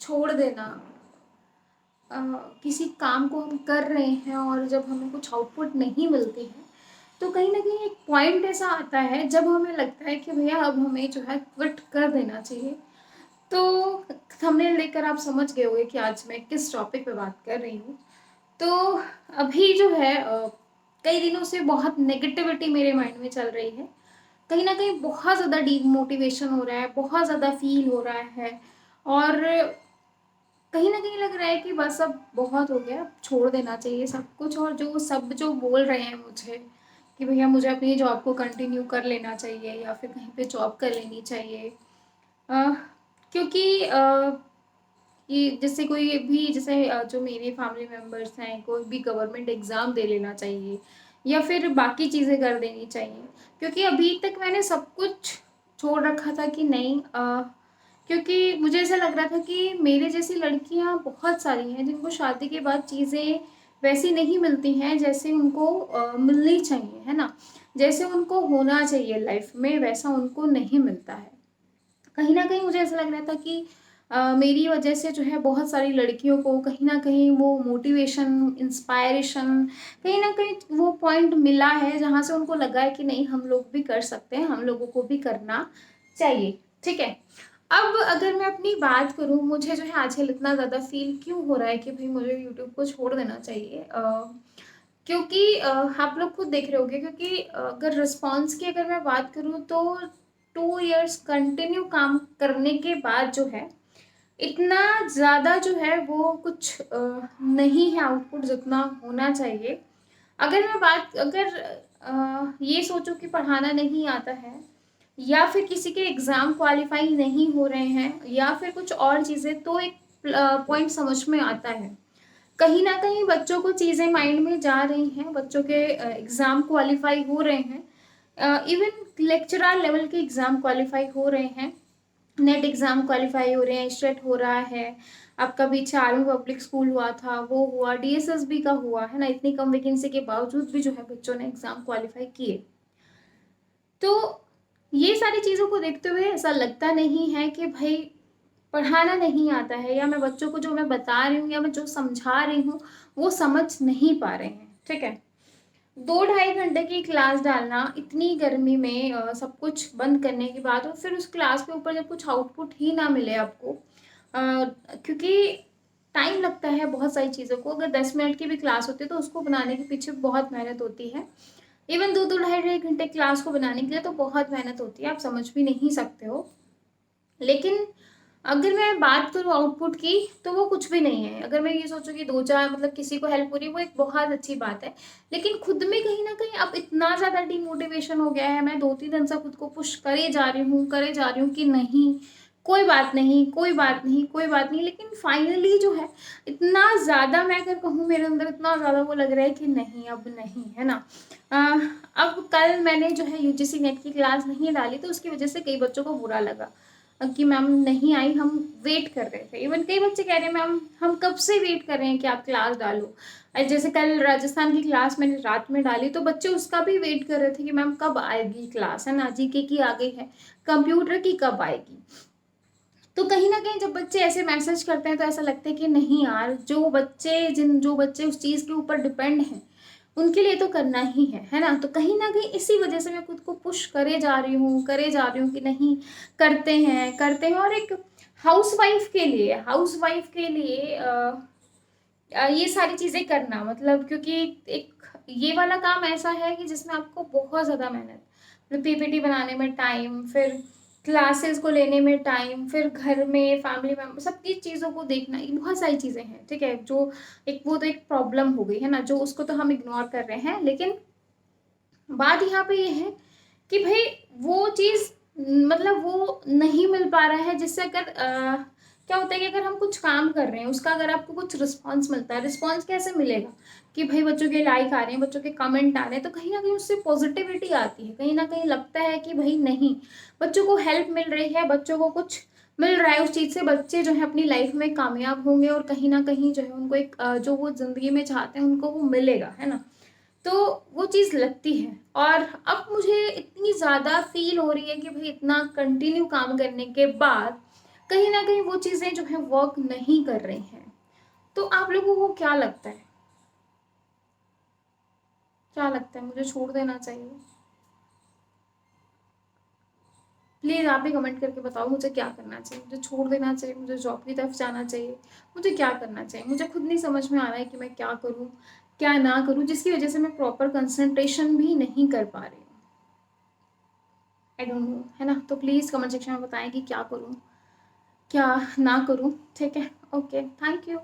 छोड़ देना, अ, किसी काम को हम कर रहे हैं और जब हमें कुछ आउटपुट नहीं मिलती है, तो कहीं न कहीं एक पॉइंट ऐसा आता है जब हमें लगता है कि भैया अब हमें जो है क्विट कर देना चाहिए। तो थंबनेल देखकर आप समझ गए होंगे कि आज मैं किस टॉपिक पे बात कर रही हूँ। तो अभी जो है कई दिनों से बहुत नेगेटिविटी मेरे माइंड में चल रही है। कहीं न कहीं बहुत ज़्यादा डीमोटिवेशन हो रहा है, बहुत ज़्यादा फ़ील हो रहा है और कहीं न कहीं लग रहा है कि बस अब बहुत हो गया, अब छोड़ देना चाहिए सब कुछ। और जो बोल रहे हैं मुझे कि भैया मुझे अपनी जॉब को कंटिन्यू कर लेना चाहिए या फिर कहीं पे जॉब कर लेनी चाहिए। अ, क्योंकि कि जैसे कोई भी जैसे जो मेरे फैमिली मेंबर्स हैं, कोई भी गवर्नमेंट एग्ज़ाम दे लेना चाहिए या फिर बाकी चीज़ें कर देनी चाहिए। क्योंकि अभी तक मैंने सब कुछ छोड़ रखा था कि नहीं, क्योंकि मुझे ऐसा लग रहा था कि मेरे जैसी लड़कियां बहुत सारी हैं जिनको शादी के बाद चीज़ें वैसी नहीं मिलती हैं जैसे उनको मिलनी चाहिए, है ना? जैसे उनको होना चाहिए लाइफ में वैसा उनको नहीं मिलता है। कहीं न कहीं मुझे ऐसा लग रहा था कि मेरी वजह से जो है बहुत सारी लड़कियों को कहीं न कहीं वो मोटिवेशन, इंस्पायरेशन, कहीं न कहीं वो पॉइंट मिला है जहाँ से उनको लगा है कि नहीं हम लोग भी कर सकते हैं, हम लोगों को भी करना चाहिए, ठीक है? अब अगर मैं अपनी बात करूँ, मुझे जो है आजकल इतना ज़्यादा फ़ील क्यों हो रहा है कि भई मुझे यूट्यूब को छोड़ देना चाहिए, क्योंकि आप लोग खुद देख रहे होंगे, क्योंकि अगर रिस्पॉन्स की अगर मैं बात करूँ तो 2 इयर्स कंटिन्यू काम करने के बाद जो है, इतना ज़्यादा जो है वो कुछ नहीं है आउटपुट जितना होना चाहिए। अगर ये सोचो कि पढ़ाना नहीं आता है या फिर किसी के एग्ज़ाम क्वालीफाई नहीं हो रहे हैं या फिर कुछ और चीज़ें, तो एक पॉइंट समझ में आता है। कहीं न कहीं बच्चों को चीज़ें माइंड में जा रही हैं, बच्चों के एग्ज़ाम क्वालीफाई हो रहे हैं। इवन लेक्चरर लेवल के एग्ज़ाम क्वालीफाई हो रहे हैं, नेट एग्ज़ाम क्वालीफाई हो रहे हैं, स्टेट हो रहा है, आपका पीछे आर्मी पब्लिक स्कूल हुआ था, वो हुआ, डीएसएसबी का हुआ, है ना? इतनी कम वैकेंसी के बावजूद भी जो है बच्चों ने एग्ज़ाम क्वालीफाई किए। तो ये सारी चीज़ों को देखते हुए ऐसा लगता नहीं है कि भई पढ़ाना नहीं आता है या मैं बच्चों को जो मैं बता रही हूँ या मैं जो समझा रही हूँ, वो समझ नहीं पा रहे हैं, ठीक है? 2 ढाई घंटे की क्लास डालना इतनी गर्मी में, सब कुछ बंद करने के बाद और फिर उस क्लास के ऊपर जब कुछ आउटपुट ही ना मिले आपको, क्योंकि टाइम लगता है बहुत सारी चीज़ों को। अगर 10 मिनट की भी क्लास होती है तो उसको बनाने के पीछे बहुत मेहनत होती है। इवन 2-2 ढाई-ढाई घंटे क्लास को बनाने के लिए तो बहुत मेहनत होती है, आप समझ भी नहीं सकते हो। लेकिन अगर मैं बात करूँ आउटपुट की, तो वो कुछ भी नहीं है। अगर मैं ये सोचूँ कि 2-4 मतलब किसी को हेल्प हो रही है, वो एक बहुत अच्छी बात है। लेकिन खुद में कहीं न कहीं अब इतना ज़्यादा डिमोटिवेशन हो गया है, मैं 2-3 दिन से खुद को पुश करे जा रही हूँ, करे जा रही हूँ कि नहीं, कोई बात नहीं, कोई बात नहीं, कोई बात नहीं। लेकिन फाइनली जो है, इतना ज़्यादा मैं अगर कहूँ मेरे अंदर इतना ज़्यादा वो लग रहा है कि नहीं, अब नहीं, है ना? अ, अब कल मैंने जो है यूजीसी नेट की क्लास नहीं डाली, तो उसकी वजह से कई बच्चों को बुरा लगा। कि मैम नहीं आई, हम वेट कर रहे थे। इवन कई बच्चे कह रहे हैं मैम हम कब से वेट कर रहे हैं कि आप क्लास डालो। जैसे कल राजस्थान की क्लास मैंने रात में डाली तो बच्चे उसका भी वेट कर रहे थे कि मैम कब आएगी क्लास, है ना? जीके की आ गई है, कंप्यूटर की कब आएगी। तो कहीं न कहीं जब बच्चे ऐसे मैसेज करते हैं तो ऐसा लगता है कि नहीं यार, जो बच्चे उस चीज़ के ऊपर डिपेंड हैं, उनके लिए तो करना ही है ना? तो कहीं न कहीं इसी वजह से मैं खुद को पुश करे जा रही हूँ कि नहीं, करते हैं। और एक हाउसवाइफ़ के लिए ये सारी चीज़ें करना मतलब, क्योंकि एक ये वाला काम ऐसा है कि जिसमें आपको बहुत ज़्यादा मेहनत, मतलब पीपीटी बनाने में टाइम, फिर क्लासेस को लेने में टाइम, फिर घर में फैमिली मेंबर सबकी चीज़ों को देखना, ये बहुत सारी चीज़ें हैं, ठीक है? जो एक वो तो एक प्रॉब्लम हो गई, है ना? जो उसको तो हम इग्नोर कर रहे हैं, लेकिन बात यहाँ पे ये है कि भई वो चीज़ मतलब वो नहीं मिल पा रहा है, जिससे अगर क्या होता है कि अगर हम कुछ काम कर रहे हैं, उसका अगर आपको कुछ रिस्पॉन्स मिलता है, रिस्पॉन्स कैसे मिलेगा? कि भई बच्चों के लाइक आ रहे हैं, बच्चों के कमेंट आ रहे हैं, तो कहीं न कहीं उससे पॉज़िटिविटी आती है। कहीं न कहीं लगता है कि भई नहीं, बच्चों को हेल्प मिल रही है, बच्चों को कुछ मिल रहा है उस चीज़ से, बच्चे जो है अपनी लाइफ़ में कामयाब होंगे और कहीं न कहीं जो है उनको एक जो वो ज़िंदगी में चाहते हैं, उनको वो मिलेगा, है ना? तो वो चीज़ लगती है। और अब मुझे इतनी ज़्यादा फ़ील हो रही है कि भई इतना कंटिन्यू काम करने के बाद, कहीं न कहीं वो चीज़ें जो है वर्क नहीं कर रही हैं। तो आप लोगों को क्या लगता है? क्या लगता है मुझे छोड़ देना चाहिए? प्लीज़ आप भी कमेंट करके बताओ मुझे क्या करना चाहिए? मुझे छोड़ देना चाहिए? मुझे जॉब की तरफ जाना चाहिए? मुझे क्या करना चाहिए? मुझे खुद नहीं समझ में आ रहा है कि मैं क्या करूँ, क्या ना करूँ, जिसकी वज़ह से मैं प्रॉपर कंसंट्रेशन भी नहीं कर पा रही हूँ। आई डोंट नो, है ना? तो प्लीज़ कमेंट सेक्शन में बताएँ कि क्या करूँ, क्या ना करूँ, ठीक है? Okay, thank you.